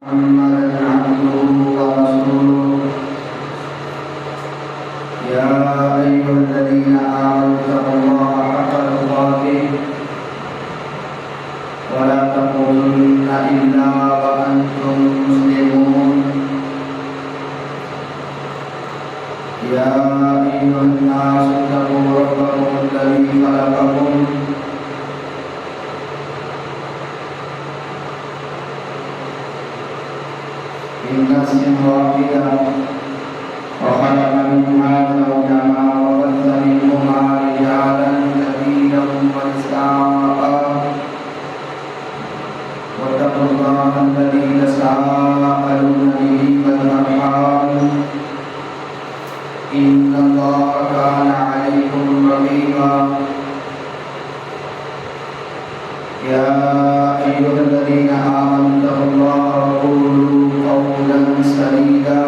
محمدا عبده ورسوله يا أيها الذين آمنوا اتقوا الله حق تقاته ولا تموتن إلا وأنتم مسلمون يا أيها الناس اتقوا ربكم الذي خلقكم من نفس واحدة وخلق منها زوجها وبث منهما رجالا كثيرا ونساء واتقوا الله الذي تساءلون به والأرحام إن الله كان عليكم رقيبا يا أيها الذين آمنوا اتقوا الله وقولوا قولا سديدا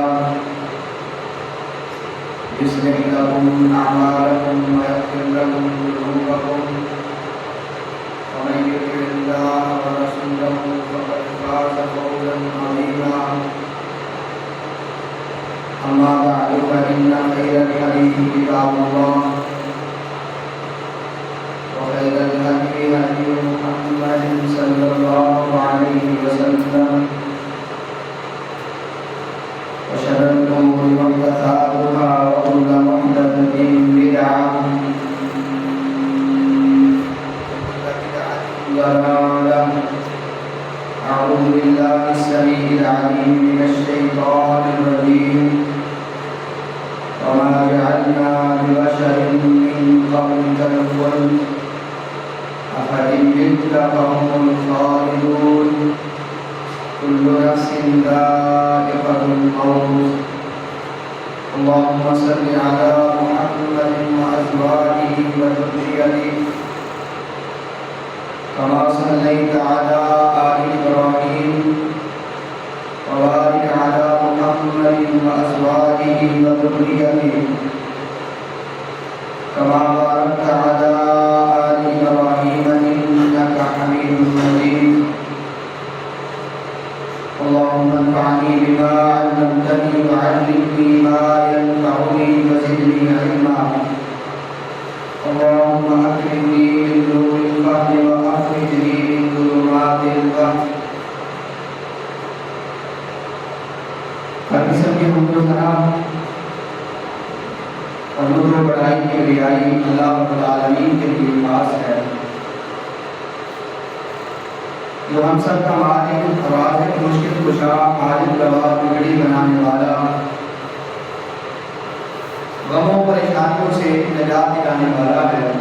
يصلح لكم أعمالكم ويغفر لكم ذنوبكم ومن يطع الله ورسوله فقد فاز فوزا عظيما أما بعد فإن خير الحديث كتاب الله وخير الهدي هدي محمد صلى الله عليه وسلم وشر الأمور محدثاتها وكل محدثة بدعة وكل بدعة ضلالة أعوذ بالله السميع العليم من الشيطان الرجيم وما جعلنا لبشر من قبلك الخلد أفإن مت فهم الخالدون كل نفس ذائقة الموت اللهم صل على محمد وأزواجه وذريته كما صليت على آل إبراهيم وبارك على محمد وأزواجه وذريته كما باركت على آل إبراهيم إنك حميد مجيد اللهم انفعني بما علمتني وعلمني ما ينفعني وزدني علما اللهم أكرمني بنور الفهم وأخرجني من ظلمات الوهم باقی سب کی حمد و ثنا اور نور و بڑائی کی رعائی اللہ رب العالمین کے لیے خاص ہے جو ہم سب کا مالک رازق مشکل کشا حاجت روا بگڑی بنانے والا غموں پریشانیوں سے نجات دلانے والا ہے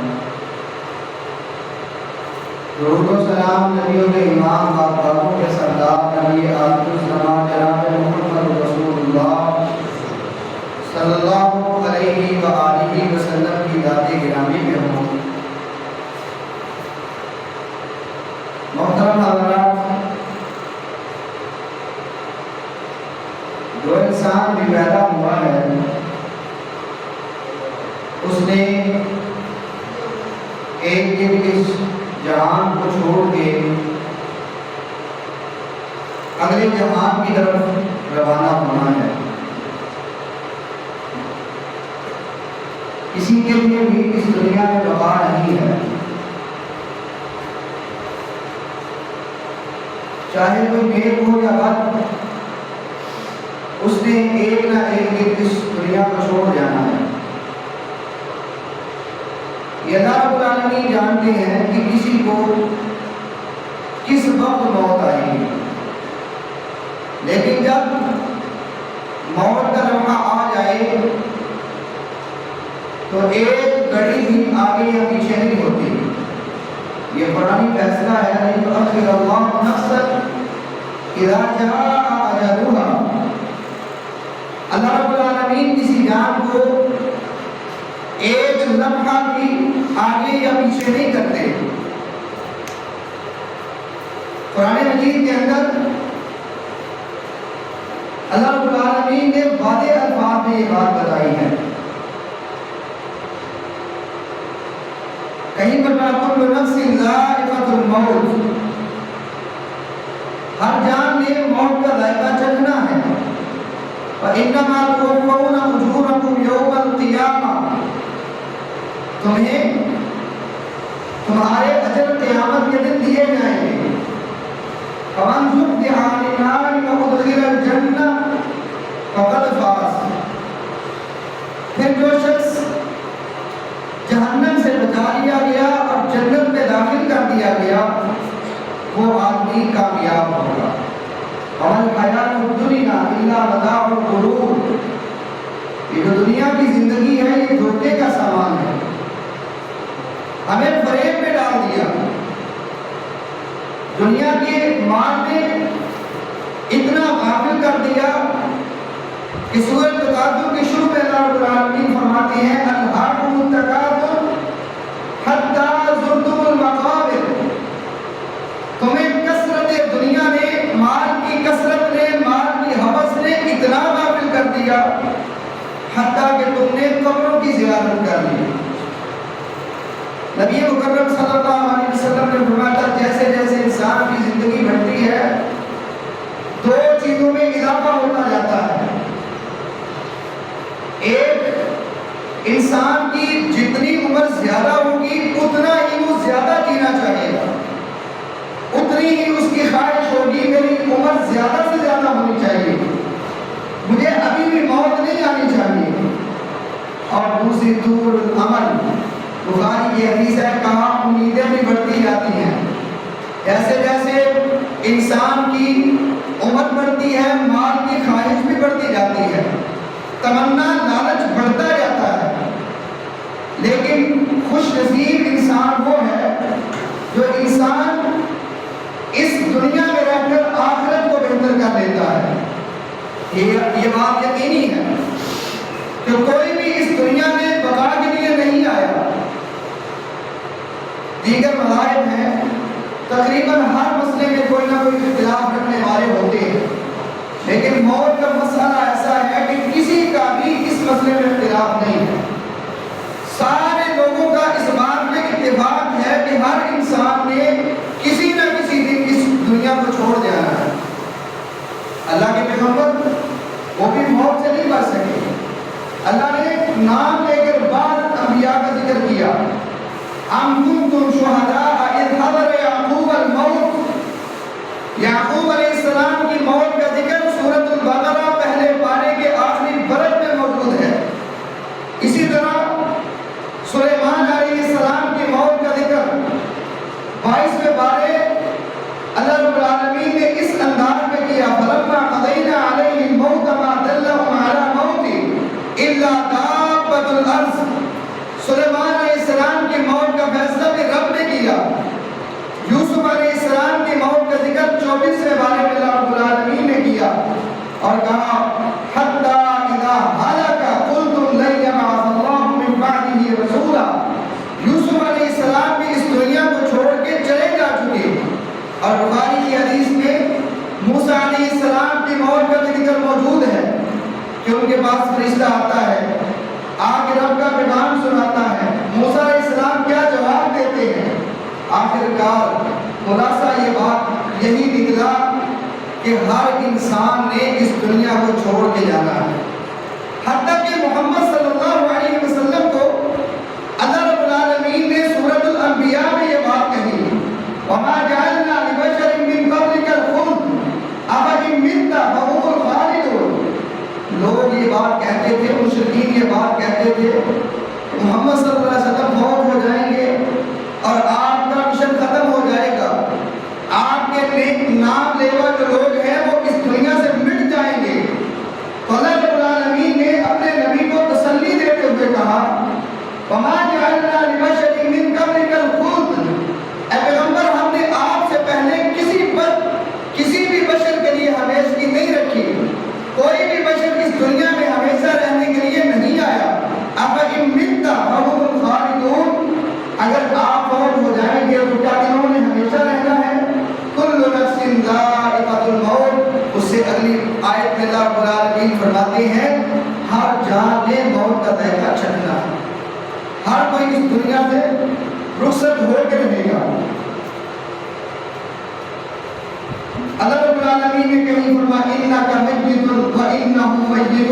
درود و سلام نبیوں کے امام باپوں کے سردار نبی آخر الزمان جناب محمد رسول اللہ صلی اللہ علیہ وآلہ وسلم کی ذات گرامی میں ہوں محترم حضرات جو انسان بھی پیدا ہوا ہے اس نے ایک دن اس جہان کو چھوڑ کے اگلے جہان کی طرف روانہ ہونا ہے کسی کے لیے بھی اس دنیا میں بقا نہیں ہے چاہے کوئی نیک ہو یا بد اس نے ایک نہ ایک دن اس دنیا کو چھوڑ جانا ہے یہ اللہ رب العالمین جانتے ہیں کہ کسی کو کس وقت موت آئے گی لیکن جب موت کا لمحہ آ جائے تو ایک گھڑی بھی آگے یا پیچھے نہیں ہوتی یہ قرآنی فیصلہ ہے نہیں تو اخر اللہ نفسا اذا جاء اجلها اللہ رب العالمین کسی جان کو ایک لمحہ بھی آگے یا پیچھے نہیں کرتے قرآن مجید کے اندر اللہ رب العالمین نے واضح الفاظ میں یہ بات بتائی ہے کہیں پر کل نفس ذائقۃ الموت ہر جان نے موت کا وَإِنَّمَا تُوَفَّوْنَ أُجُورَكُمْ يَوْمَ الْقِيَامَةِ، تمہیں تمہارے اجر قیامت کے دن دیے جائیں گے. فَمَنْ زُحْزِحَ عَنِ النَّارِ وَأُدْخِلَ الْجَنَّةَ فَقَدْ فَازَ. پھر جو شخص جہنم سے بچا لیا گیا اور جنت میں داخل کر دیا گیا وہ آدمی کامیاب ہوگا. وَمَا الْحَيَاةُ الدُّنْيَا إِلَّا مَتَاعُ الْغُرُورِ. یہ جو دنیا کی زندگی ہے یہ دھوکے کا سامان ہے. ہمیں فریب میں ڈال دیا. دنیا کے مال نے اتنا غافل کر دیا کہ سورۃ تکاثر کے شروع میں اللہ رب العالمین فرماتے ہیں الہاکم التکاثر حتی زرتم المقابر. تمہیں کثرت دنیا نے، مال کی کثرت نے، مال کی ہوس نے اتنا غافل کر دیا حتیٰ کہ تم نے قبروں کی زیارت کر لی. نبی مکرم صلی اللہ علیہ وسلم نے فرمایا جیسے جیسے انسان کی زندگی بڑھتی ہے دو چیزوں میں اضافہ ہوتا جاتا ہے. ایک، انسان کی جتنی عمر زیادہ ہوگی اتنا ہی وہ زیادہ جینا چاہے گا، اتنی ہی اس کی خواہش ہوگی میری عمر زیادہ سے زیادہ ہونی چاہیے، مجھے ابھی بھی موت نہیں آنی چاہیے. اور دوسری طول عمل، بخاری کی حدیث ہے کہا امیدیں بھی بڑھتی جاتی ہیں. جیسے جیسے انسان کی عمر بڑھتی ہے مال کی خواہش بھی بڑھتی جاتی ہے، تمنا لالچ بڑھتا جاتا ہے. لیکن خوش نصیب انسان وہ ہے جو انسان اس دنیا میں رہ کر آخرت کو بہتر کر لیتا ہے. یہ بات یقینی ہے کہ کوئی بھی اس دنیا میں بقا کے لیے نہیں آیا. دیگر مذاہب ہیں تقریباً ہر مسئلے میں کوئی نہ کوئی اختلاف رکھنے والے ہوتے ہیں، لیکن موت کا مسئلہ ایسا ہے کہ کسی کا بھی اس مسئلے میں اختلاف نہیں ہے. سارے لوگوں کا اس بات میں اتفاق ہے کہ ہر انسان نے کسی نہ کسی دن اس دنیا کو چھوڑ جانا ہے. اللہ کے پیغمبر وہ بھی موت سے نہیں بچ سکے. اللہ نے نام لے کر بعض انبیاء کا ذکر کیا. ام کنتم شہداء اذ حضر یعقوب الموت. یعقوب علیہ السلام کی موت کا ذکر سورۃ البقرہ پہلے پارے کے آخری برت میں موجود ہے. اسی طرح سلیمان علیہ السلام کی موت کا ذکر 22ویں پارے اللہ رب العالمین نے اس انداز میں کیا فلما قضینا علیہ الموت ما دلهم علی موت الا دابۃ الارض. سلیمان علیہ السلام کی موت کا فیصلہ بھی رب نے کیا. یوسف علیہ السلام کی موت کا ذکر 24ویں پارے میں اللہ رب العالمین نے کیا اور کہا حتی اذا ہلک قلتم لن یبعث اللہ من بعدہ رسولا. یوسف علیہ السلام بھی اس دنیا کو چھوڑ کے چلے جا چکے. اور بخاری کی حدیث میں موسیٰ علیہ السلام کی موت کا ذکر موجود ہے کہ ان کے پاس فرشتہ آتا ہے آ کے رب کا پیغام سناتا ہے. موسیٰ علیہ السلام کیا جواب دیتے ہیں؟ آخرکار خلاصہ یہ بات یہی نکلا کہ ہر انسان نے اس دنیا کو چھوڑ کے جانا ہے. حتیٰ کہ محمد صلی اللہ علیہ وسلم کو اللہ رب العالمین نے سورۃ الانبیاء میں یہ بات کہی وَمَا جَعَلْنَا لِبَشَرٍ مِّن قَبْلِكَ الْخُلْدَ أَفَإِن مِّتَّ فَهُمُ الْخَالِدُونَ. لوگ یہ بات کہتے تھے، مشرکین یہ بات کہتے تھے محمد صلی اللہ علیہ وسلم فوت ہو جائیں گے اور آپ کا مشن ختم ہو جائے گا، آپ کے نام لیوا جو لوگ ہیں وہ اس دنیا سے مٹ جائیں گے. تو اللہ رب العالمین نے اپنے نبی کو تسلی دیتے ہوئے کہا وَمَا جَعَلْنَا لِبَشَرٍ مِّن قَبْلِكَ الْخُلْدَ. اے پیغمبر ہم نے آپ سے پہلے کسی بھی بشر کے لیے ہمیشگی نہیں رکھی. کوئی بھی بشر اس دنیا میں ہمیشہ رہنے کے لیے نہیں آیا. أَفَإِن مِّتَّ فَهُمُ الْخَالِدُونَ. اگر آپ فوت ہو جائیں گے تو کیا انہوں نے ہمیشہ رہنا ہے؟ كُلُّ نَفْسٍ ذَائِقَةُ الْمَوْتِ. اس سے اگلی آیت میں اللہ رب العالمین فرماتے ہیں ہر جان نے موت کا ذائقہ چکھنا ہے. ہر کوئی اس دنیا سے رخصت ہو کے رہے گا. اللہ رب العالمین نے کہیں فرمایا انک میت وانہم میتون.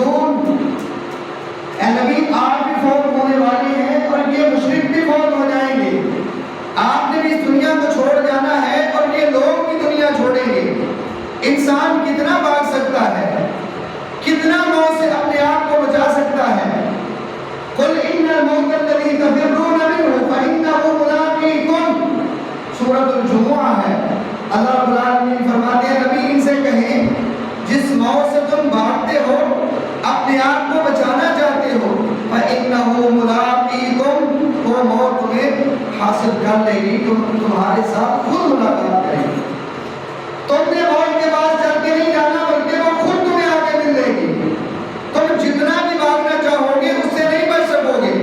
انسان کتنا بھاگ سکتا ہے، کتنا موت سے اپنے آپ کو بچا سکتا ہے؟ قل ان الموت الذی تفرون منہ فانہ ملاقیکم، سورۃ الجمعہ ہے۔ اللہ رب العالمین فرماتے ہیں نبی ان سے کہیں جس موت سے تم بھاگتے ہو، اپنے آپ کو بچانا چاہتے ہو، فانہ ملاقیکم، وہ موت تمہیں حاصل کر لے گی، تمہارے ساتھ خود ملاقات کرے گی۔ تم نے موت کے پاس چل کے نہیں جانا، بلکہ وہ خود تمہیں آگے مل لے گی۔ تم جتنا بھی بھاگنا چاہو گے اس سے نہیں بچ سکو گے۔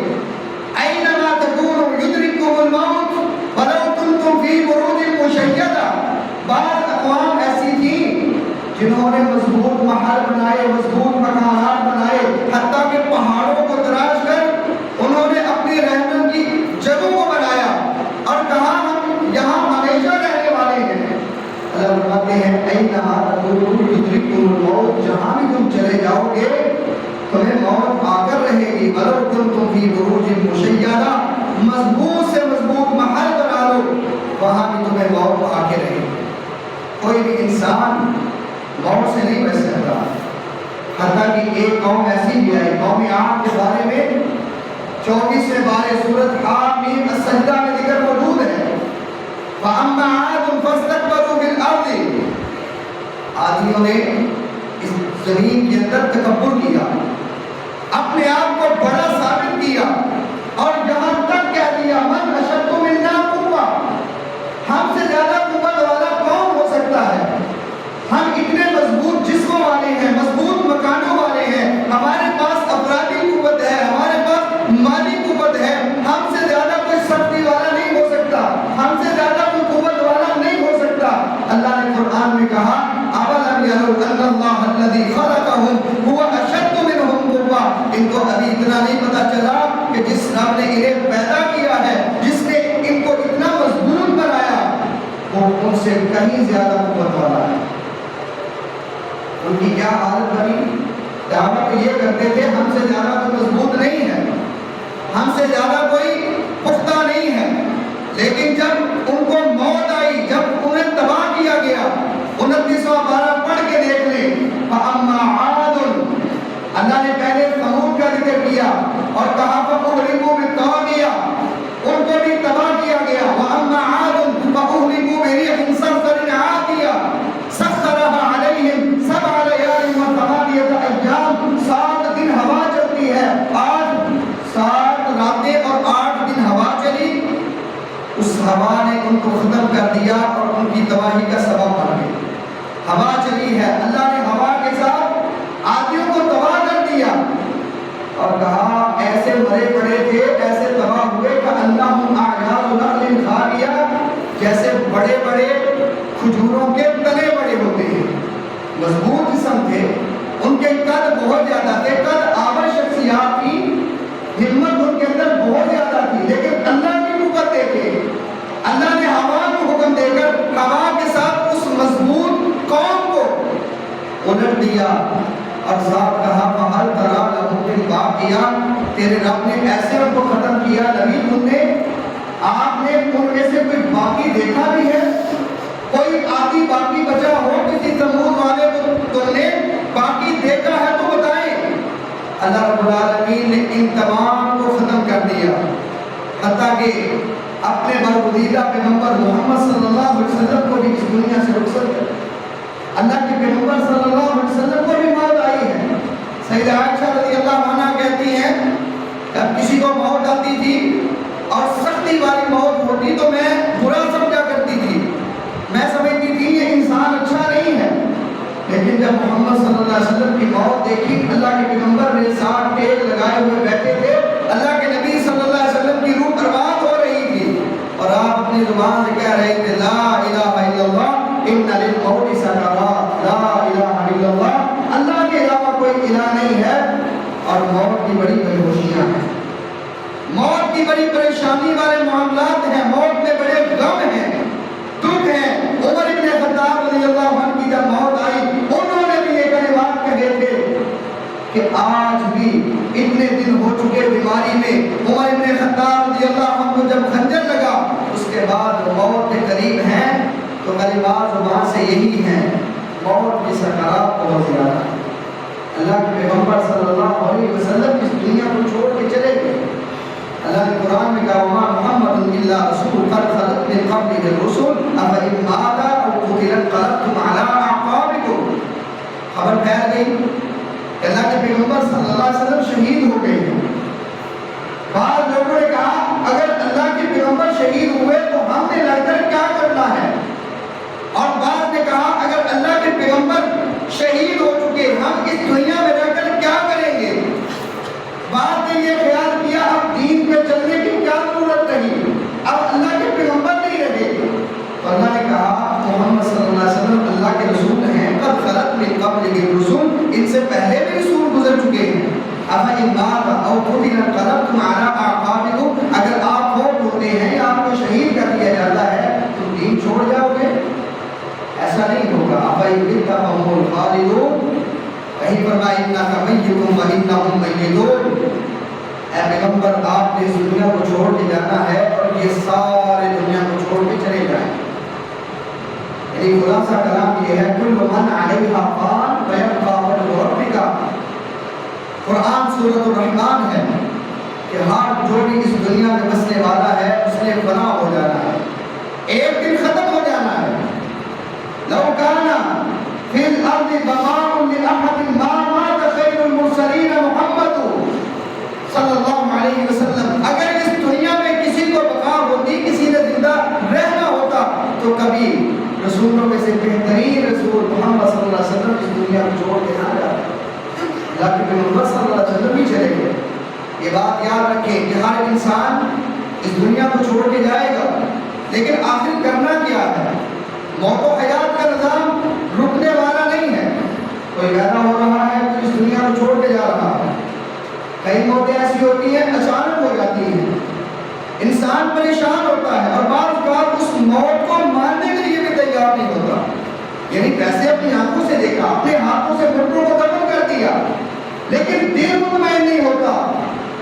اینما تکونوا یدرککم الموت ولو کنتم فی بروج مشیدہ۔ بعض اقوام ایسی تھی جنہوں نے مضبوط محل بنائے، مضبوط مکانات بنائے، حتیٰ کہ پہاڑوں کو تراش کر انہوں نے اپنی رہنے کی جگہوں کو بنایا اور کہا ہم یہاں ہمیشہ رہنے والے ہیں۔ اللہ فرماتے ہیں اینما تکونوا یدرککم الموت، جہاں بھی تم چلے جاؤ گے تمہیں موت آ کر رہے گی۔ ولو کنتم فی بروج مشیدہ، مضبوط سے مضبوط محل بنا لو، وہاں بھی تمہیں موت آ کے رہے گی۔ کوئی بھی انسان موت سے نہیں بچ سکتا، حتیٰ کہ ایک قوم ایسی بھی آئی، قوم عاد کے بارے میں 24ویں بارے سورۃ حامیم السجدہ میں ذکر موجود ہے۔ فَأَمَّا عَادٌ فَاسْتَكْبَرُوا فِي الْأَرْضِ، عادیوں نے اس زمین کے اندر تکبر کیا، اپنے آپ کو بڑا ثابت کیا، اور یہاں تک کہہ دیا من اشد منا قوہ، ہم سے زیادہ قوت والا کون ہو سکتا ہے؟ ہم اتنے مضبوط جسموں والے ہیں، مضبوط مکانوں والے ہیں، ہمارے پاس افرادی قوت ہے، ہمارے پاس مالی قوت ہے، ہم سے زیادہ کوئی سختی والا نہیں ہو سکتا، ہم سے زیادہ کوئی قوت والا نہیں ہو سکتا۔ اللہ نے قرآن میں کہا اولم یروا ان اللہ الذی خلقهم هو اشد منهم قوہ، ان کو ابھی اتنا نہیں پتا چلا کہ جس رب نے انہیں پیدا کیا ہے، جس نے ان کو اتنا مضبوط بنایا، وہ ان سے کہیں زیادہ قوت والا ہے۔ ان کی کیا حالت بنی؟ دعوت یہ کرتے تھے ہم سے زیادہ کوئی مضبوط نہیں ہے، ہم سے زیادہ کوئی پختہ نہیں ہے، لیکن جب ان کو موت آئی، جب انہیں تباہ کیا گیا، 29واں پارہ پڑھ کے دیکھ لیں۔ فَأَمَّا عَادٌ، اللہ نے پہلے ثمود کا ذکر کیا اور کہا فَأُهْلِكُوا بِالطَّاغِیَةِ، ان کو بھی تباہ کیا گیا۔ وَأَمَّا عَادٌ فَأُهْلِكُوا بِرِيحٍ صَرْصَرٍ عَاتِیَةٍ سَخَّرَهَا عَلَیْہِمْ 7 لَیَالٍ وَثَمَانِیَةَ أَیَّامٍ، 7 دن ہوا چلتی ہے، 7 راتیں اور 8 دن ہوا چلی، اس ہوا نے ان کو ختم کر دیا اور ان کی تباہی کا سبب بن گئی۔ ہوا چلی ہے، اللہ نے ہوا کے ساتھ عادیوں کو تباہ کر دیا اور کہا ایسے مرے پڑے تھے، ایسے تباہ ہوئے کہ انہم اعجاز نخل خاویہ، جیسے بڑے بڑے کھجوروں کے تنے بڑے ہوتے ہیں، مضبوط جسم تھے، ان کے قد بہت زیادہ تھے، قد آور شخصیات کی، ہمت ان کے اندر بہت زیادہ تھی، لیکن اللہ کی قوت دیکھے، اللہ نے ہوا کو حکم دے کر ہوا کے ساتھ اس مضبوط قوم کو الٹ دیا اور ساتھ کہا فَهَلْ تَرَىٰ لَهُم مِّن بَاقِیَةٍ، تیرے رب نے ایسے ان کو ختم کیا نبی تم نے، آپ نے ان میں سے کوئی باقی دیکھا بھی ہے؟ کوئی آدھی باقی بچا ہو؟ کسی ثمود والے کو تم نے باقی دیکھا ہے تو بتائیں۔ اللہ رب العالمین نے ان تمام کو ختم کر دیا، حتیٰ کہ اپنے برگزیدہ پیغمبر محمد صلی اللہ علیہ وسلم کو بھی اس دنیا سے رخصت کر دیا۔ اللہ کے پیغمبر صلی اللہ علیہ وسلم کو بھی موت آئی ہے۔ سیدہ عائشہ رضی اللہ عنہا کہتی ہیں جب کسی کو موت آتی تھی اور سختی والی موت ہوتی تو میں برا سمجھا کرتی تھی، میں سمجھتی تھی یہ انسان اچھا نہیں ہے، لیکن جب محمد صلی اللہ علیہ وسلم کی موت دیکھی، اللہ کے پیغمبر نے 7 ٹیک لگائے ہوئے بیٹھے تھے، اللہ کے نبی صلی اللہ علیہ وسلم کی روح پرواز ہو رہی تھی اور آپ اپنی زبان سے کہہ رہے تھے لا الہ الا اللہ ان للموت سکرات، لا الہ الا اللہ، اللہ کے علاوہ کوئی الہ نہیں ہے اور موت کی بڑی بے ہوشیاں ہیں، موت کی بڑی پریشانی والے معاملات ہیں، موت میں بڑے غم ہیں، دکھ ہیں۔ عمر ابن خطاب رضی اللہ عنہ کی جب موت آئی انہوں نے بھی یہ کلمات کہے تھے کہ آج بھی اتنے دن ہو چکے بیماری میں، عمر ابن خطاب رضی اللہ عنہ کو جب خنجر لگا اس کے بعد موت کے قریب ہیں تو کلمات زبان سے یہی ہیں موت کی سکرات بہت زیادہ ہے۔ اللہ کے پیغمبر صلی اللہ علیہ وسلم اس دنیا کو چھوڑ کے چلے گئے۔ اللہ نے قرآن میں کہا وما محمد الا رسول قد خلت من قبله الرسل افإن مات او قتل انقلبتم على اعقابكم۔ خبر پھیل گئی کہ اللہ کے پیغمبر صلی اللہ علیہ وسلم شہید ہو گئے ہیں۔ بعض لوگوں نے کہا اگر اللہ کے پیغمبر شہید ہوئے تو ہم نے لڑ کر کیا کرنا ہے، اور بعض نے کہا اگر اللہ کے پیغمبر شہید ہو چکے ہم اس دنیا میں رہ کر کیا کریں گے۔ بعض نے یہ خیال کیا اب دین پہ چلنے کی کیا ضرورت رہی، اب اللہ کے پیغمبر نہیں رہے۔ تو اللہ نے کہا محمد صلی اللہ علیہ وسلم اللہ کے رسول ہیں، قد خلت من قبلہ الرسل، ان سے پہلے بھی رسول گزر چکے ہیں۔ افإن مات او قتل انقلبتم على اعقابكم، اگر آپ فوت ہوتے ہیں یا آپ کو شہید کر دیا جاتا ہے تو دین چھوڑ جاؤ گے؟ ایسا نہیں ہوگا۔ افإن مت فهم الخالدون، کہیں فرمایا انک میت وانہم میتون، اے پیغمبر آپ نے اس دنیا کو چھوڑ کے جانا ہے اور یہ سارے دنیا کو چھوڑ کے چلے جائیں۔ یعنی خلاصہ کلام یہ ہے کل من علیہا فان ویبقی وجہ ربک۔ قرآن سورۃ الرحمن ہے کہ ہر جو بھی اس دنیا میں بسنے والا ہے اس نے فنا ہو جانا ہے، ایک دن ختم ہو جانا ہے۔ لو کان فی الارض بقاء لأحد ما مات خیر المرسلین محمد صلی اللہ علیہ وسلم، اگر اس دنیا میں کسی کو بقا ہوتی، کسی نے زندہ رہنا ہوتا تو کبھی رسولوں میں سے بہترین رسول محمد صلی اللہ علیہ وسلم اس دنیا کو چھوڑ کے نہ جاتے۔ اللہ کے پیغمبر صلی اللہ علیہ وسلم بھی چلے گئے۔ یہ بات یاد رکھیں کہ ہر انسان اس دنیا کو چھوڑ کے جائے گا، لیکن آخر کرنا کیا ہے؟ موت و حیات کا نظام رکنے والا نہیں ہے۔ کوئی پیدا ہو رہا ہے تو اس دنیا کو چھوڑ کے جا رہا ہے۔ کئی موتیں ایسی ہوتی ہیں اچانک ہو جاتی ہیں، انسان پریشان ہوتا ہے اور بعض بار اس موت کو ماننے کے لیے بھی تیار نہیں ہوتا۔ یعنی ویسے اپنی آنکھوں سے دیکھا، اپنے ہاتھوں سے مردوں کو دفن کر دیا، لیکن دل مطمئن نہیں ہوتا۔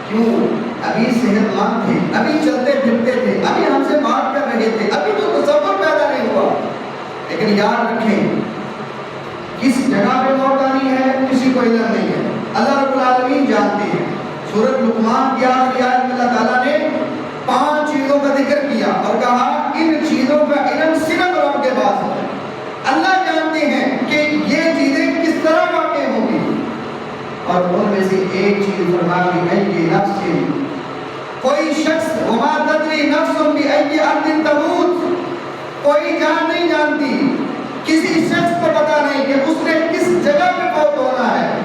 کیوں؟ ابھی صحت مند تھے، ابھی چلتے پھرتے تھے، ابھی ہم سے بات کر رہے تھے، ابھی تو تصور پیدا نہیں ہوا۔ لیکن یاد رکھیں کس جگہ پہ موت آنی ہے کسی کو علم نہیں ہے، اللہ رب العالمین جانتے ہیں۔ سورۃ لقمان کی آخری آیت میں اللہ تعالیٰ نے 5 چیزوں کا ذکر کیا اور کہا ان چیزوں کا علم صرف رب کے پاس ہے۔ اللہ جانتے ہیں کہ یہ چیزیں کس طرح واقع ہوں گی، اور ان میں سے ایک چیز فرما دی ای نفس، کوئی شخص وما تدری نفس بأی ارض تموت، کوئی جان نہیں جانتی، کسی شخص کو پتا نہیں کہ اس نے کس جگہ پہ فوت ہونا ہے۔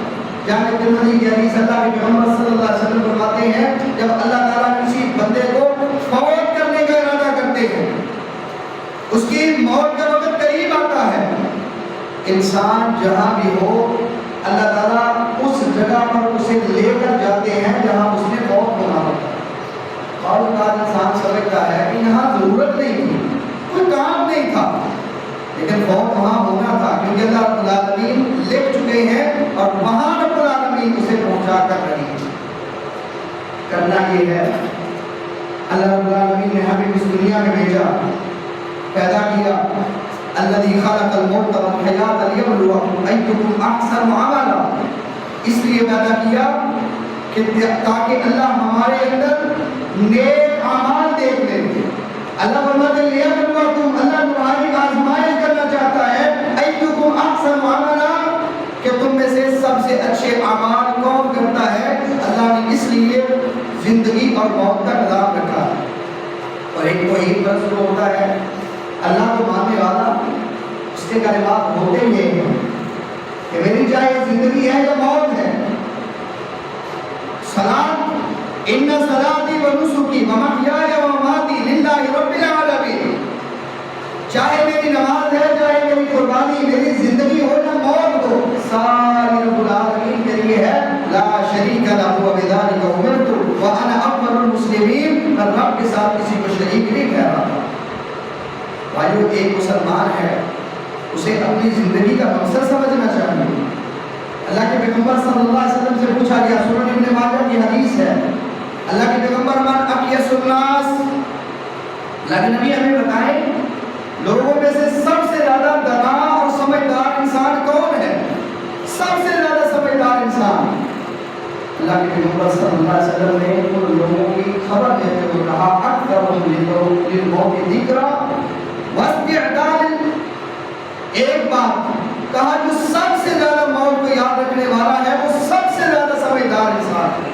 جامع ترمذی کی حدیث اللہ کے پیغمبر صلی اللہ علیہ وسلم فرماتے ہیں جب اللہ تعالیٰ کسی بندے کو فوت کرنے کا ارادہ کرتے ہیں، اس کی موت کا وقت قریب آتا ہے، انسان جہاں بھی ہو اللہ تعالیٰ اس جگہ پر اسے لے کر جاتے ہیں جہاں اس نے فوت ہونا ہوتا ہے۔ بعض اوقات انسان سمجھتا ہے کہ یہاں ضرورت نہیں تھی، کوئی کام نہیں تھا، لیکن فوت وہاں ہونا تھا کیونکہ اللہ رب العالمین لکھ چکے ہیں اور وہاں رب العالمین اسے پہنچا کر رہی ہے۔ کرنا یہ ہے اللہ رب العالمین نے ہمیں اس دنیا میں بھیجا، پیدا کیا، الذی خلق الموت والحیات لیبلوکم ایکم احسن عملا، اس لیے پیدا کیا کہ تاکہ اللہ ہمارے اندر نیک اعمال دیکھ لے۔ اللہ فرماتے ہیں لیبلوکم، اللہ تمہاری آزمائش کرنا چاہتا ہے، ایکم احسن عملا، کہ تم میں سے سب سے اچھے اعمال کون کرتا ہے۔ اللہ نے اس لیے زندگی اور موت کا نظام رکھا ہے۔ اور ایک توحید پر شروع ہوتا ہے، اللہ کو ماننے والا اس کے کلمات ہوتے یہ ہیں کہ میری چاہے زندگی ہے یا موت ہے، صلاۃ ان صلاتی و نسکی و محیای و مماتی للہ رب العالمین، چاہے میری نماز ہے، چاہے میری قربانی، میری زندگی ہو یا موت ہو، ساری رب العالمین کے لیے ہے، لا شریک لہ وبذلک امرت وانا اول المسلمین، اور رب کے ساتھ کسی کو شریک نہیں ٹھہراتا۔ بھائیو ایک مسلمان ہے اسے اپنی زندگی کا مقصد سمجھنا چاہیے۔ اللہ کے پیغمبر صلی اللہ علیہ وسلم سے پوچھا گیا، سنن ابن ماجہ کی حدیث ہے، اللہ کے پیغمبر من اقیس الناس، اللہ کے نبی ہمیں بتائیں لوگوں میں سے سب سے زیادہ دانا اور سمجھدار انسان کون ہے؟ سب سے زیادہ سمجھدار انسان اللہ کے پیغمبر صلی اللہ علیہ وسلم نے ان لوگوں کی خبر دیتے ہوئے کہا اکثرهم للموت ذکرا واستعداد. ایک بات کہا جو سب سے زیادہ موت کو یاد رکھنے والا ہے وہ سب سے زیادہ سمجھدار انسان ہے.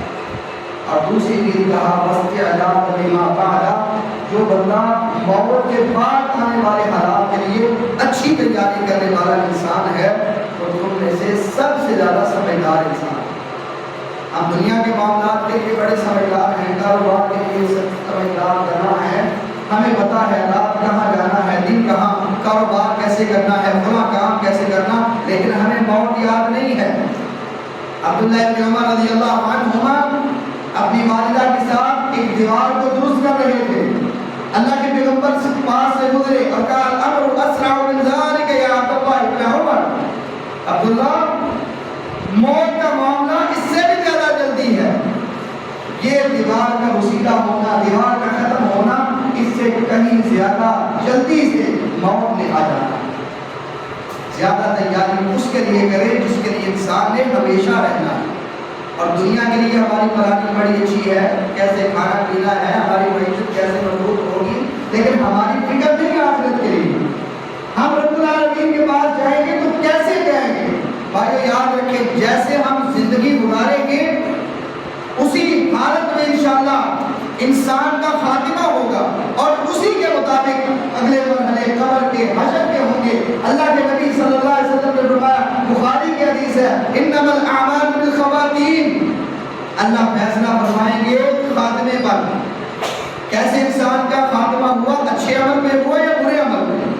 اور دوسری چیز کہا واستعداد لما بعد، جو بندہ موت کے بعد آنے والے حالات کے لیے اچھی تیاری کرنے والا انسان ہے وہ تم میں سے سب سے زیادہ سمجھدار انسان. ہم دنیا کے معاملات کے لیے بڑے سمجھدار ہیں، کاروبار کے لیے سمجھدار کرنا ہے، ہمیں پتا ہے رات کہاں جانا ہے، دن کہاں، کاروبار کیسے کرنا ہے، فلاں کام کیسے کرنا، لیکن ہمیں موت یاد نہیں ہے. عبداللہ ابن عمر رضی اللہ عنہما اپنی والدہ کے ساتھ ایک دیوار کو درست کر رہے تھے. اللہ کے پیغمبر سے پاس سے گزرے اور کہا الامر اسرع من ذلك یا عبداللہ ابن عمر، عبداللہ موت کا معاملہ اس سے بھی زیادہ جلدی ہے. یہ دیوار کا رسیدہ ہونا، دیوار کا ختم ہونا، اس سے کہیں زیادہ جلدی سے موت نے آ جانا. زیادہ تیاری اس کے لیے کرے جس کے لیے انسان نے ہمیشہ رہنا ہے. اور دنیا کے لیے ہماری پلاننگ بڑی اچھی ہے، کیسے کھانا پینا ہے، ہماری معیشت کیسے مضبوط ہوگی، لیکن ہماری فکر نہیں آخرت کے لیے. ہم رب العالمین کے پاس جائیں گے تو کیسے جائیں گے؟ بھائیو یاد رکھیں جیسے ہم زندگی گزاریں گے اسی حالت میں انشاءاللہ انسان کا خاتمہ ہوگا اور اسی کے مطابق اگلے مرحلے قبر کے حشر کے ہوں گے. اللہ کے نبی صلی اللہ علیہ وسلم نے فرمایا، بخاری کی حدیث ہے، انما الاعمال بالخواتیم، اللہ فیصلہ فرمائیں گے خاتمے پر. کیسے انسان کا خاتمہ ہوا، اچھے عمل میں ہوا یا برے عمل میں.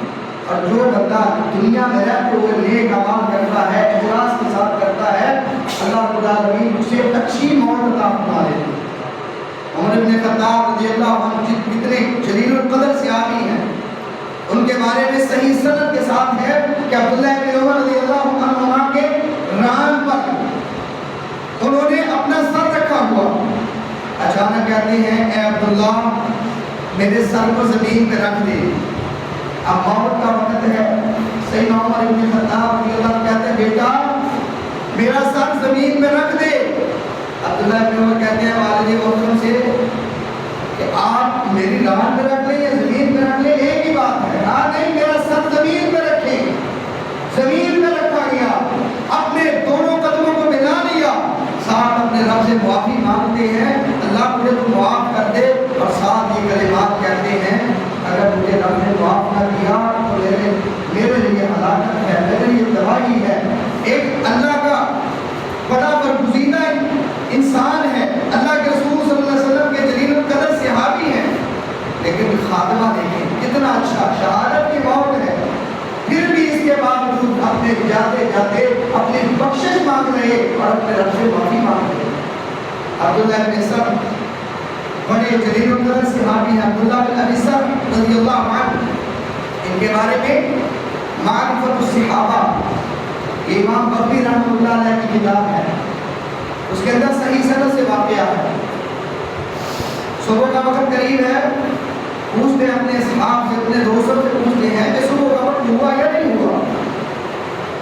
اور جو بندہ دنیا میں رہتے ہوئے نیک اعمال کرتا ہے، اخلاص کے ساتھ کرتا ہے، اللہ رب العالمین اسے اچھی موت عطا فرما دیتے ہیں. عمر بن خطاب رضی اللہ عنہ کتنے جلیل القدر صحابی ہیں، ان کے بارے میں صحیح سند کے ساتھ ہے کہ عبداللہ بن عمر رضی اللہ عنہ کے ران پر انہوں نے اپنا سر رکھا ہوا. اچانک کہتے ہیں اے عبداللہ میرے سر کو زمین پہ رکھ دے، اب موت کا وقت ہے. سیدنا عمر بن خطاب رضی اللہ عنہ کہتے ہیں بیٹا میرا سر زمین میں رکھ دے. عبداللہ بن عمر کہتے ہیں والد محترم سے کہ آپ میری ران میں رکھ لیں یا زمین میں رکھ لیں ایک ہی بات ہے. نہیں میرا سر زمین میں رکھیں. زمین میں رکھا گیا، اپنے دونوں قدموں کو ملا لیا، ساتھ اپنے رب سے معافی مانگتے ہیں اللہ مجھے تو معاف کر دے، اور ساتھ یہ کلمات کہتے ہیں اگر مجھے رب نے معاف نہ کیا تو میرے لیے ہلاکت ہے، میرے لیے تباہی ہے. ایک اللہ کا بڑا برگزیدہ انسان ہے، اللہ کے رسول صلی اللہ علیہ وسلم کے جلیل القدر صحابی ہیں، لیکن خاتمہ دیکھیں کتنا اچھا، شہادت کی موت ہے، پھر بھی اس کے باوجود اپنے جاتے جاتے اپنی بخشش مانگ رہے اور اپنے رب سے معافی مانگ رہے. عبداللہ بن سر بڑے جلیل القدر صحابی ہیں، عبداللہ بن ابی سر رضی اللہ عنہ. ان کے بارے میں معرفت الصحابہ امام بغوی رحمۃ اللہ علیہ کی کتاب ہے، اس کے اندر صحیح سند سے واقعہ ہے. صبح کا وقت قریب ہے، پوچھتے ہیں اپنے اصحاب سے، اپنے دوستوں سے پوچھتے ہیں کہ صبح کا وقت ہوا یا نہیں ہوا.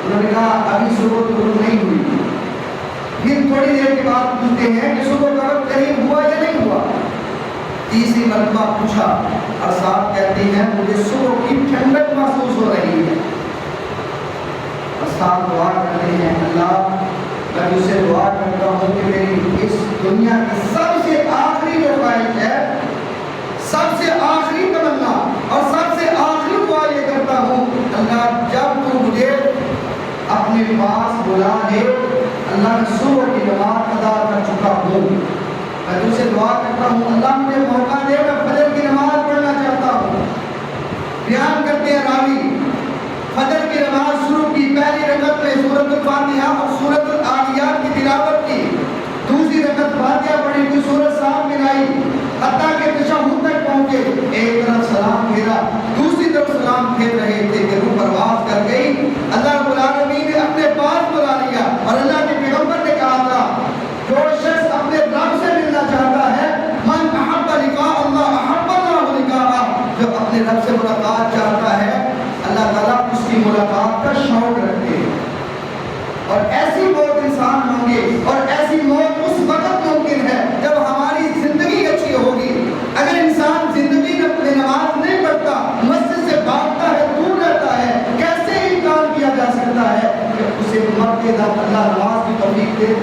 انہوں نے کہا ابھی صبح تو نہیں ہوئی. پھر تھوڑی دیر کے بعد پوچھتے ہیں کہ صبح کا وقت قریب ہوا یا نہیں ہوا. تیسری مرتبہ پوچھا اور ساتھ کہتے ہیں مجھے صبح کی ٹھنڈک محسوس ہو رہی ہے. اور ساتھ دعا کرتے ہیں اللہ میں تجھ سے دعا کرتا ہوں کہ میری اس دنیا کی سب سے آخری جو خواہش ہے، سب سے آخری تمنا اور سب سے آخری دعا یہ کرتا ہوں اللہ جب تو مجھے اپنے پاس بلا دے، اللہ میں صبح کی نماز ادا کر چکا ہوں، میں تجھ سے دعا کرتا ہوں اللہ مجھے موقع دے، میں فجر کی نماز پڑھنا چاہتا ہوں. بیان کرتے ہیں راوی فجر کی نماز شروع کی، پہلی رکعت میں سورۃ الفاتحہ اور سورۃ العادیات کی تلاوت کی، دوسری رکعت فاتحہ پڑھی، کوئی سورۃ صاف ملائی، حتیٰ کہ تشہد تک پہنچے. ایک طرف سلام پھیرا، دوسری طرف سلام پھیر رہے تھے کہ روح پرواز کر گئی. اللہ رب العالمین نے اپنے پاس بلا لیا اور اللہ کے پیغمبر نے کہا تھا جو شخص اپنے رب سے ملنا چاہتا ہے، من احب لقاء اللہ احب اللہ لقاءہ، جو اپنے رب سے ملاقات چاہتا ہے اللہ تعالیٰ اس کی ملاقات کا شوق رکھتے ہیں. اور ایسی موت انسان ہوں گے، اور ایسی موت اس وقت ممکن ہے جب ہماری زندگی اچھی ہوگی۔ اگر انسان زندگی میں نماز نہیں پڑھتا، مسجد سے بھاگتا ہے، دور رہتا ہے، کیسے انکار کیا جا سکتا ہے کہ اسے مرتے دم اللہ نماز کی توفیق دے؟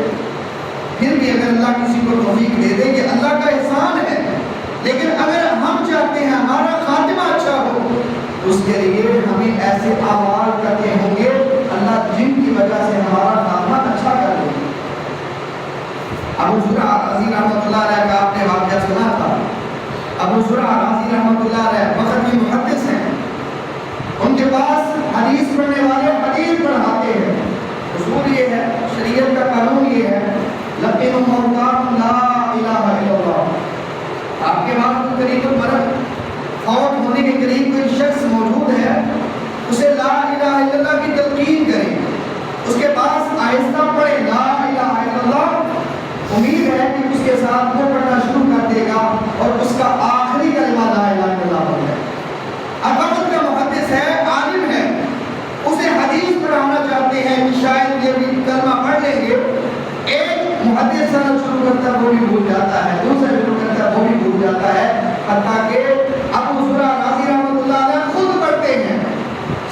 پھر بھی اگر اللہ کسی کو توفیق دے دے، یہ اللہ کا احسان ہے۔ لیکن اگر ہم چاہتے ہیں ہمارا خاتمہ اچھا ہو، اس کے لیے ہمیں ایسے اعمال کرنے ہوں گے اللہ جن کی وجہ سے ہمارا خاتمہ اچھا کر دے۔ ابو زرع رضی رحمۃ اللہ علیہ کا آپ نے واقعہ سنا تھا۔ ابو زرع رضی رحمۃ اللہ علیہ وقت کے محدث ہیں، ان کے پاس حدیث پڑھنے والے حدیث پڑھاتے ہیں۔ اصول یہ ہے، شریعت کا قانون یہ ہے، لقن موتاکم لا الہ الا اللہ۔ آپ کے بعد قریب المرض، فوت ہونے کے قریب کوئی شخص موجود ہے، اسے لا الہ الا اللہ کی تلقین کریں، اس کے پاس آہستہ پڑھے لا الہ الا اللہ۔ امید ہے کہ اس کے ساتھ وہ پڑھنا شروع کر دے گا اور اس کا آخری کلمہ لا الہ الا اللہ بن جائے۔ اب وقت کا محدث ہے، عالم ہے، اسے حدیث پڑھانا چاہتے ہیں کہ شاید یہ بھی کلمہ پڑھ لیں گے۔ ایک محدث سند شروع کرتا ہے، وہ بھی بھول جاتا ہے، دوسرا شروع کرتا ہے، وہ بھی بھول جاتا ہے، حتیٰ کہ ابو زرع رضی رحمۃ اللہ علیہ خود پڑھتے ہیں،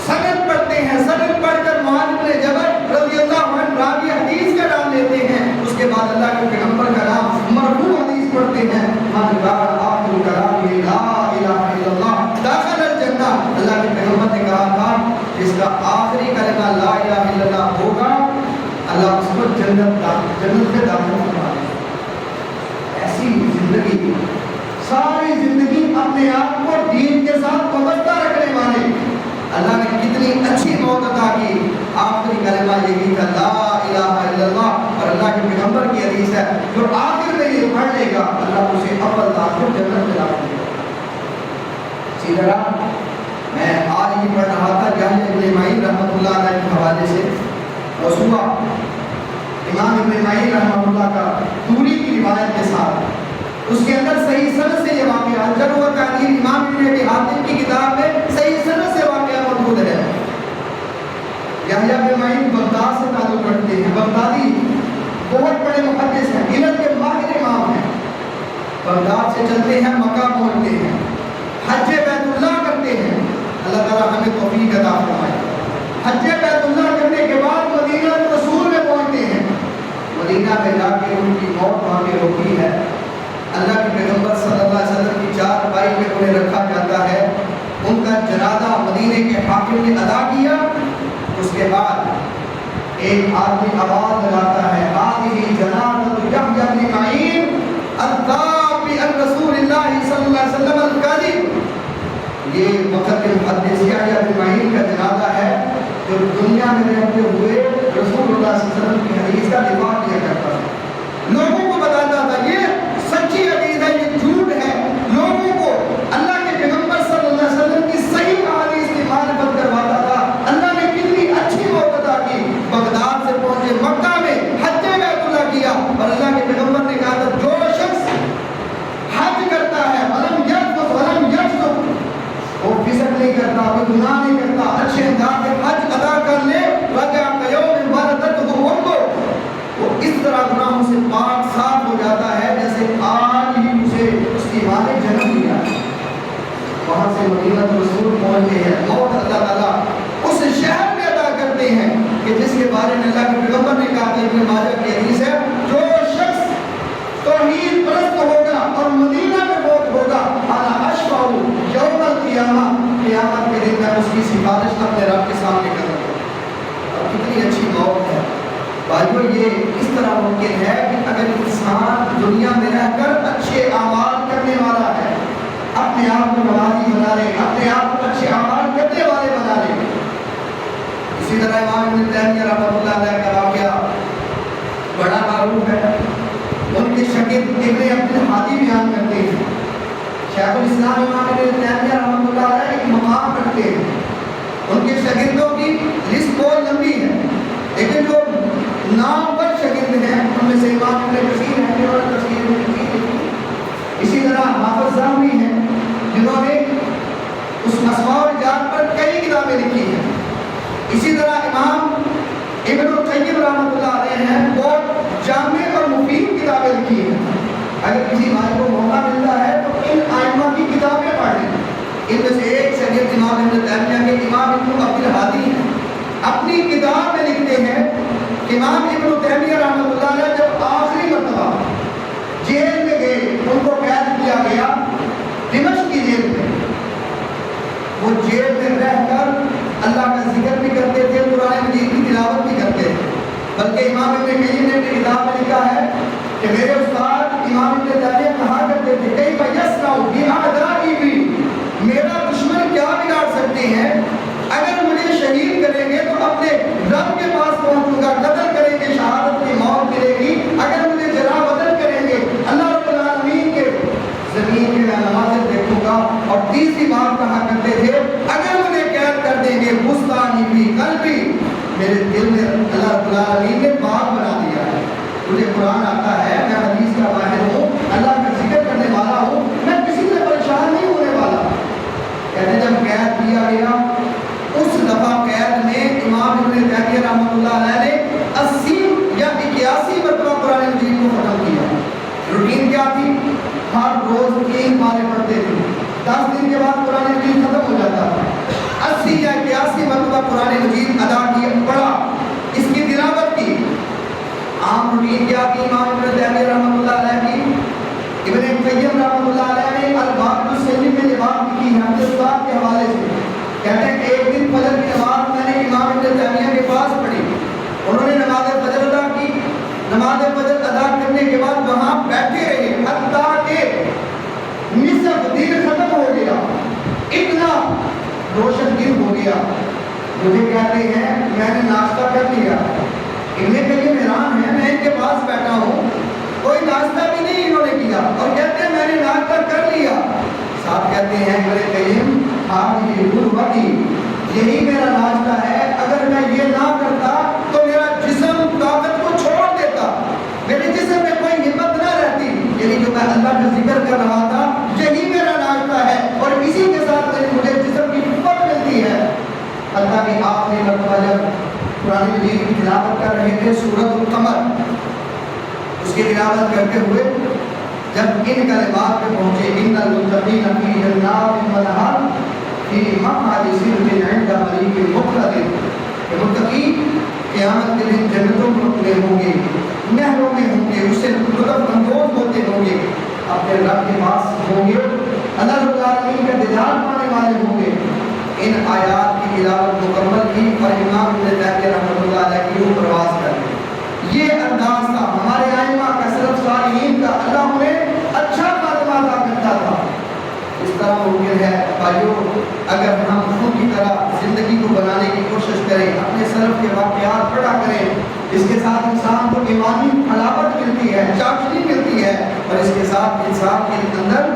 سند پڑھتے ہیں، سند پڑھ کر معاذ بن جبل رضی اللہ عنہ راوی حدیث کا نام لیتے ہیں، اس کے بعد اللہ کے پیغمبر کا نام مرفوع حدیث پڑھتے ہیں، من قال آخر کلامہ لا الہ الا اللہ دخل الجنہ۔ اللہ کے پیغمبر نے کہا تھا جس کا آخری کلمہ لا الہ الا اللہ ہوگا اللہ اس کو جنت میں داخل فرما دے۔ ایسی زندگی، ساری زندگی اپنے آپ کو دین کے ساتھ وابستہ رکھنے والے، اللہ نے کتنی اچھی موت عطا کی۔ آخری کلمہ یہی تھا لا الہ الا اللہ، اور اللہ کے پیغمبر کی حدیث ہے جو آخر میں یہ پڑھ لے گا اللہ اسے اول داخل جنت میں داخل دے گا۔ اسی طرح میں آج ہی پڑھ رہا تھا یحییٰ ابن معین رحمۃ اللہ علیہ کے حوالے سے رسول امام ابن معین رحمۃ اللہ کا توری کی روایت کے ساتھ، اس کے اندر صحیح سند سے یہ واقعہ جب ہوا تعدیل امام ابن ابی حاتم کی کتاب میں صحیح سند سے واقعہ موجود ہے۔ یحییٰ ابن معین بغداد سے تعلق رکھتے ہیں، بغدادی بہت بڑے محدث ہیں، علم کے ماہر امام ہیں، بغداد سے چلتے ہیں مکہ پہنچتے ہیں، حج بیت اللہ کرتے ہیں، اللہ تعالیٰ ہمیں توفیق عطا فرمائے۔ حج بیت اللہ کرنے کے بعد مدینہ رسول میں پہنچتے ہیں، مدینہ میں جا کے ان کی موت وہاں پہ ہوتی ہے۔ اللہ کے پیغمبر صلی اللہ علیہ وسلم کی چارپائی پہ انہیں رکھا جاتا ہے، ان کا جنازہ مدینے کے حاکم نے ادا کیا۔ اس کے بعد ایک آدمی آواز لگاتا ہے هذه جنازة يحيى بن معين الذابح عن رسول اللہ صلی اللہ علیہ وسلم الكاذب۔ یہ وقت کے محدث یحییٰ بن معین کا جنازہ ہے جو دنیا میں رہتے ہوئے رسول اللہ صلی اللہ علیہ وسلم کی حدیث کا دفاع کیا کرتا تھا، لوگوں کو بتاتا تھا یہ سچی حدیث ہے، یہ جھوٹ ہے، لوگوں کو اللہ کے پیغمبر صلی اللہ علیہ وسلم کی صحیح حدیث کی معرفت کرواتا تھا۔ اللہ نے کتنی اچھی موت عطا کی، بغداد سے پہنچے مکہ میں حج بیت اللہ کیا، اور اللہ کے پیغمبر نے کہا تھا جو شخص حج کرتا ہے ولم یرفث ولم یفسق، وہ فسق نہیں کرتا، وہ گناہ نہیں کرتا، اچھے انداز سے حج ادا کر لے، رجع کیوم ولدتہ امہ، وہ اس طرح گناہوں سے پاک صاف ہو جاتا ہے جیسے آج ہی اسے اس کی ماں نے جنم دیا۔ وہاں سے مدینہ رسول پہنچتے ہیں، موت اللہ تعالیٰ اس شہر میں ادا کرتے ہیں کہ جس کے بارے میں اللہ کے پیغمبر نے کہا کہ ابن ماجہ کی حدیث ہے جو شخص توحید پرست ہوگا اور مدینہ میں موت ہوگا انا اشفع یوم القیامہ، قیامت کے دن میں اس کی سفارش اپنے رب کے سامنے کروں گا۔ اور کتنی اچھی موت ہے بھائیو، یہ اس طرح ممکن ہے کہ اگر انسان دنیا میں رہ کر اچھے اعمال کرنے والا ہے، اپنے آپ کو نمازی بنا لے، اپنے آپ کو اچھے اعمال کرنے والے بنا لے۔ اسی طرح امام ابن تیمیہ رحمۃ اللہ علیہ کا واقعہ بڑا معروف ہے، ان کے شاگرد ابن عبد الہادی بیان کرتے ہیں، شیخ الاسلام امام ابن تیمیہ رحمۃ اللہ علیہ ایک مقام رکھتے ہیں، ان کے شاگردوں کی لسٹ بہت لمبی ہے، لیکن جو نام پر شاگرد ہیں ان میں سے امام ابن کثیر ہیں جنہوں نے تفسیر میں لکھی، اسی طرح حافظ ذہبی ہیں جنہوں نے اس اسماء و رجال پر کئی کتابیں لکھی ہیں، اسی طرح امام ابن القیم رحمۃ اللہ علیہ ہیں بہت جامع اور مفید کتابیں لکھی ہیں. اگر کسی بھائی کو موقع ملتا ہے تو ان ائمہ کی کتابیں پڑھ لیں. ان میں سے ایک شریعت امام ابن تیمیہ کے امام ابن عبد الہادی ہیں. اپنی کتاب میں لکھتے ہیں کہ امام ابن تیمیہ رحمۃ اللہ علیہ جب آخری مرتبہ جیل میں گئے، ان کو قید کیا گیا دمشق کی جیل میں. وہ جیل میں رہ کر اللہ کا ذکر بھی کرتے تھے، قرآن مجید کی تلاوت بھی کرتے تھے. بلکہ امام ابن قیم نے اپنی کتاب میں لکھا ہے کہ میرے استاد امام ابن تیمیہ کہا کرتے تھے کیف یصنع بأعدائي بی، میرا دشمن کیا بگاڑ سکتے ہیں؟ اگر مجھے شہید کریں گے تو اپنے رب کے پاس پہنچوں گا، قتل کریں گے شہادت کی موت ملے گی. اگر مجھے جلا وطن کریں گے اللہ رب العالمین کے زمین میں میں نمازیں دیکھوں گا. اور تیسری بات کہا کرتے تھے اگر مجھے قید کر دیں گے بستانی بھی قلبی، میرے دل میں اللہ رب العالمین نے باغ بنا دیا ہے. مجھے قرآن آتا ہے، میں حدیث کا ماہر ہوں، اللہ کا ذکر کرنے والا ہوں، میں کسی سے پریشان نہیں ہونے والا. کہتے جب قید کیا گیا اس دفعہ قید میں امام ابن تیمیہ رحمۃ اللہ علیہ نے 80 یا 81 مرتبہ قرآن مجید کو ختم کیا. روٹین کیا تھی؟ ہر روز 3 پارے پڑھتے تھے. 10 دن کے بعد قرآن مجید ختم ہو جاتا تھا. 80 یا 81 مرتبہ قرآن مجید ادا کیا، پڑھا، اس کی تلاوت کی. عام روٹین کیا تھی امام ابن تیمیہ رحمۃ اللہ علیہ کی؟ ابن قیم رحمۃ اللہ علیہ نے الباب السلیم میں یہ بات لکھی ہے اپنے استاد کے حوالے سے. کہتے ہیں کہ ایک دن فجر کی نماز میں نے امام ابن تیمیہ کے پاس پڑھی. انہوں نے نماز فجر ادا کی. نماز فجر ادا کرنے کے بعد وہاں بیٹھے رہے حتیٰ کہ نصف دن ختم ہو گیا، اتنا روشن دن ہو گیا. مجھے کہتے ہیں میں نے ناشتہ کر لیا. ابن قیم حیران ہے، میں ان کے پاس بیٹھا ہوں، کوئی ناشتہ بھی نہیں انہوں نے کیا، اور کہتے ہیں میں نے ناشتہ کر لیا. صاحب کہتے ہیں ابن قیم حاضی غربتی، یہی میرا ناشتہ ہے. اگر میں یہ نہ کرتا تو میرا جسم طاقت کو چھوڑ دیتا، میرے جسم میں کوئی ہمت نہ رہتی. یعنی جو میں اللہ کا ذکر کر رہا تھا یہی میرا ناشتہ ہے، اور اسی کے ساتھ مجھے جسم کی قوت ملتی ہے. اللہ کی آپ نے مرتبہ جب قرآن مجید کی تلاوت کر رہے تھے سورۃ القمر، اس کی تلاوت کرتے ہوئے جب ان کلمات پہ پہنچے ان المتقین فی جنات و نہر فی مقعد صدق عند ملیک مقتدر، کہ متقی قیامت کے دن جنتوں میں ہوں گے، نہروں میں ہوں گے، اس سے لطف اندوز ہوتے ہوں گے، اپنے رب کے پاس ہوں گے، اللہ رب العالمین کا دیدار پانے والے ہوں گے. ان آیات کی تلاوت مکمل کی اور امام ابن تیمیہ رحمۃ اللہ علیہ کی روح پرواز کر گئی. یہ انداز تھا ہمارے ائمہ کا، سلف صالحین کا. اللہ انہیں اچھا خاتمہ عطا کرتا تھا. اس طرح ممکن ہے بھائیو اگر ہم خود کی طرح زندگی کو بنانے کی کوشش کریں، اپنے سلف کے واقعات پڑھا کریں، اس کے ساتھ انسان کو ایمانی حلاوت ملتی ہے، چاشنی ملتی ہے، اور اس کے ساتھ انسان کے اندر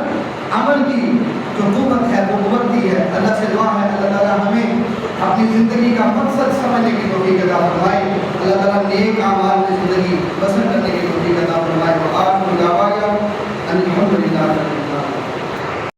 عمل کی جو قوت ہے وہ ابھرتی ہے. اللہ سے دعا ہے اللہ تعالیٰ ہمیں اپنی زندگی کا مقصد سمجھنے کی توفیق عطا فرمائے. اللہ تعالیٰ نیک اعمال میں زندگی بسر